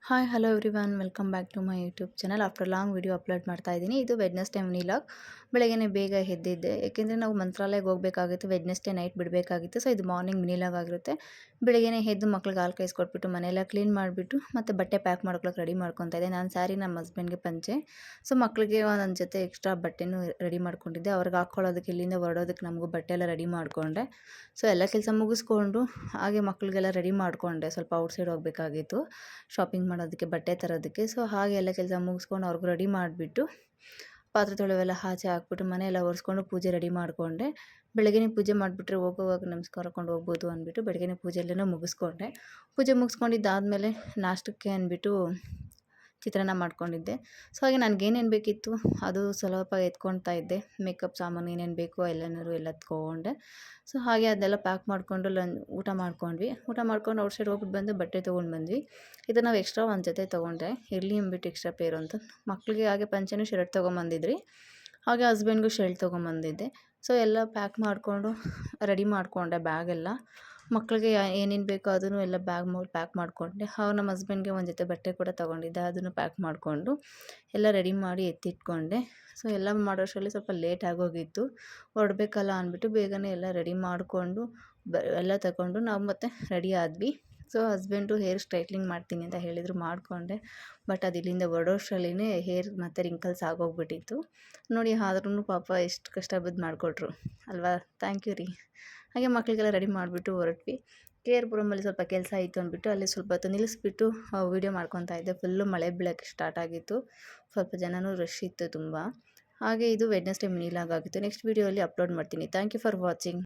Hi hello everyone welcome back to my YouTube channel. After long video upload ಮಾಡ್ತಾ ಇದ್ದೀನಿ. ಇದು Wednesday log. ಬೆಳಗ್ಗೆ ಬೇಗ ಎದ್ದಿದ್ದೆ, ಏಕೆಂದರೆ ನಾವು ಮಂತ್ರಾಲಯಕ್ಕೆ ಹೋಗಬೇಕಾಗಿತ್ತು. ವೆಡ್ನೆಸ್ಡೇ ನೈಟ್ ಬಿಡಬೇಕಾಗಿತ್ತು. ಸೊ ಇದು ಮಾರ್ನಿಂಗ್ ಲಾಗ್ ಆಗಿರುತ್ತೆ. ಬೆಳಗ್ಗೆ ಎದ್ದು ಮಕ್ಳಿಗೆ ಹಾಲು ಕಾಯಿಸ್ಕೊಟ್ಬಿಟ್ಟು ಮನೆಯೆಲ್ಲ ಕ್ಲೀನ್ ಮಾಡಿಬಿಟ್ಟು ಮತ್ತು ಬಟ್ಟೆ ಪ್ಯಾಕ್ ಮಾಡ್ಕೊಳಕ್ಕೆ ರೆಡಿ ಮಾಡ್ಕೊತಾ ಇದ್ದೆ. ನಾನು ಸ್ಯಾರಿ, ನಮ್ಮ ಹಸ್ಬೆಂಡ್ಗೆ ಪಂಚೆ. ಸೊ ಮಕ್ಕಳಿಗೆ ಒಂದೊಂದು ಜೊತೆ ಎಕ್ಸ್ಟ್ರಾ ಬಟ್ಟೆನೂ ರೆಡಿ ಮಾಡ್ಕೊಂಡಿದ್ದೆ. ಅವ್ರಿಗೆ ಹಾಕ್ಕೊಳ್ಳೋದಕ್ಕೆ, ಇಲ್ಲಿಂದ ಹೊರಡೋದಕ್ಕೆ ನಮಗೂ ಬಟ್ಟೆ ಎಲ್ಲ ರೆಡಿ ಮಾಡಿಕೊಂಡೆ. ಸೊ ಎಲ್ಲ ಕೆಲಸ ಮುಗಿಸ್ಕೊಂಡು ಹಾಗೆ ಮಕ್ಕಳಿಗೆಲ್ಲ ರೆಡಿ ಮಾಡಿಕೊಂಡೆ. ಸ್ವಲ್ಪ ಔಟ್ಸೈಡ್ ಹೋಗಬೇಕಾಗಿತ್ತು ಶಾಪಿಂಗ್ ಮಾಡೋದಕ್ಕೆ, ಬಟ್ಟೆ ತರೋದಕ್ಕೆ. ಸೊ ಹಾಗೆ ಎಲ್ಲ ಕೆಲಸ ಮುಗಿಸ್ಕೊಂಡು ಅವ್ರಿಗೆ ರೆಡಿ ಮಾಡಿಬಿಟ್ಟು ಪಾತ್ರೆ ತೊಳೆವೆಲ್ಲ ಆಚೆ ಹಾಕ್ಬಿಟ್ಟು ಮನೆಯೆಲ್ಲ ಒರೆಸ್ಕೊಂಡು ಪೂಜೆ ರೆಡಿ ಮಾಡಿಕೊಂಡೆ. ಬೆಳಗ್ಗೆನೇ ಪೂಜೆ ಮಾಡಿಬಿಟ್ರೆ ಹೋಗುವಾಗ ನಮಸ್ಕಾರಕೊಂಡು ಹೋಗ್ಬೋದು ಅಂದ್ಬಿಟ್ಟು ಬೆಳಗ್ಗೆನೇ ಪೂಜೆ ಎಲ್ಲನೂ ಮುಗಿಸ್ಕೊಂಡೆ. ಪೂಜೆ ಮುಗಿಸ್ಕೊಂಡಿದ್ದಾದಮೇಲೆ ನಾಷ್ಟಕ್ಕೆ ಅಂದ್ಬಿಟ್ಟು ಚಿತ್ರಾನ್ನ ಮಾಡ್ಕೊಂಡಿದ್ದೆ. ಸೊ ಹಾಗೆ ನನಗೇನೇನು ಬೇಕಿತ್ತು ಅದು ಸ್ವಲ್ಪ ಎತ್ಕೊಳ್ತಾ ಇದ್ದೆ. ಮೇಕಪ್ ಸಾಮಾನು ಏನೇನು ಬೇಕೋ ಎಲ್ಲ ತೊಗೊಂಡೆ. ಸೊ ಹಾಗೆ ಅದನ್ನೆಲ್ಲ ಪ್ಯಾಕ್ ಮಾಡಿಕೊಂಡು ಊಟ ಮಾಡ್ಕೊಂಡ್ವಿ. ಊಟ ಮಾಡ್ಕೊಂಡು ಔಟ್ಸೈಡ್ ಹೋಗ್ಬಿಟ್ಟು ಬಂದು ಬಟ್ಟೆ ತೊಗೊಂಡು ಬಂದ್ವಿ. ಇದು ನಾವು ಎಕ್ಸ್ಟ್ರಾ ಒಂದು ಜೊತೆ ತೊಗೊಂಡೆ, ಇರಲಿ ಅಂದ್ಬಿಟ್ಟು ಎಕ್ಸ್ಟ್ರಾ ಪೇರು ಅಂತ. ಮಕ್ಕಳಿಗೆ ಹಾಗೆ ಪಂಚೆನೂ ಶರ್ಟ್ ತೊಗೊಂಬಂದಿದ್ರಿ, ಹಾಗೆ ಹಸ್ಬೆಂಡ್ಗೂ ಶರ್ಟ್ ತೊಗೊಂಬಂದಿದ್ದೆ. ಸೊ ಎಲ್ಲ ಪ್ಯಾಕ್ ಮಾಡಿಕೊಂಡು ರೆಡಿ ಮಾಡಿಕೊಂಡೆ ಬ್ಯಾಗೆಲ್ಲ. ಮಕ್ಕಳಿಗೆ ಏನೇನು ಬೇಕೋ ಅದನ್ನು ಎಲ್ಲ ಪ್ಯಾಕ್ ಮಾಡಿಕೊಂಡೆ. ಅವ್ರು ನಮ್ಮ ಹಸ್ಬೆಂಡ್ಗೆ ಒಂದು ಜೊತೆ ಬಟ್ಟೆ ಕೂಡ ತೊಗೊಂಡಿದ್ದೆ, ಅದನ್ನು ಪ್ಯಾಕ್ ಮಾಡಿಕೊಂಡು ಎಲ್ಲ ರೆಡಿ ಮಾಡಿ ಎತ್ತಿಟ್ಕೊಂಡೆ. ಸೊ ಎಲ್ಲ ಮಾಡೋಷ್ಟರಲ್ಲಿ ಸ್ವಲ್ಪ ಲೇಟ್ ಆಗೋಗಿತ್ತು. ಹೊರಡ್ಬೇಕಲ್ಲ ಅಂದ್ಬಿಟ್ಟು ಬೇಗನೆ ಎಲ್ಲ ರೆಡಿ ಮಾಡಿಕೊಂಡು ಎಲ್ಲ ತಗೊಂಡು ನಾವು ಮತ್ತೆ ರೆಡಿ ಆದ್ವಿ. ಸೊ ಹಸ್ಬೆಂಡು ಹೇರ್ ಸ್ಟ್ರೈಟ್ನಿಂಗ್ ಮಾಡ್ತೀನಿ ಅಂತ ಹೇಳಿದರು, ಮಾಡಿಕೊಂಡೆ. ಬಟ್ ಅದು ಇಲ್ಲಿಂದ ಹೊರಡೋಷ್ಟರಲ್ಲಿನೇ ಹೇರ್ ಮತ್ತು ರಿಂಕಲ್ಸ್ ಆಗೋಗ್ಬಿಟ್ಟಿತ್ತು ನೋಡಿ. ಆದ್ರೂ ಪಾಪ ಎಷ್ಟು ಕಷ್ಟ ಬಿದ್ದು ಮಾಡಿಕೊಟ್ರು ಅಲ್ವಾ. ಥ್ಯಾಂಕ್ ಯು ರೀ. ಹಾಗೆ ಮಕ್ಕಳಿಗೆಲ್ಲ ರೆಡಿ ಮಾಡಿಬಿಟ್ಟು ಹೊರಟ್ವಿ. ಕೆ ಆರ್ ಪುರಮಲ್ಲಿ ಸ್ವಲ್ಪ ಕೆಲಸ ಇತ್ತು ಅಂದ್ಬಿಟ್ಟು ಅಲ್ಲಿ ಸ್ವಲ್ಪ ಹೊತ್ತು ನಿಲ್ಲಿಸ್ಬಿಟ್ಟು ವೀಡಿಯೋ ಮಾಡ್ಕೊತಾ ಇದ್ದೆ. ಫುಲ್ಲು ಮಳೆ ಬೀಳೋಕ್ಕೆ ಸ್ಟಾರ್ಟ್ ಆಗಿತ್ತು, ಸ್ವಲ್ಪ ಜನನೂ ರಶ್ ಇತ್ತು ತುಂಬ. ಹಾಗೆ ಇದು ವೆಡ್ನೆಸ್ಡೇ ಲಾಗ್ ಆಗಿತ್ತು. ನೆಕ್ಸ್ಟ್ ವೀಡಿಯೋಲಿ ಅಪ್ಲೋಡ್ ಮಾಡ್ತೀನಿ. Thank you for watching.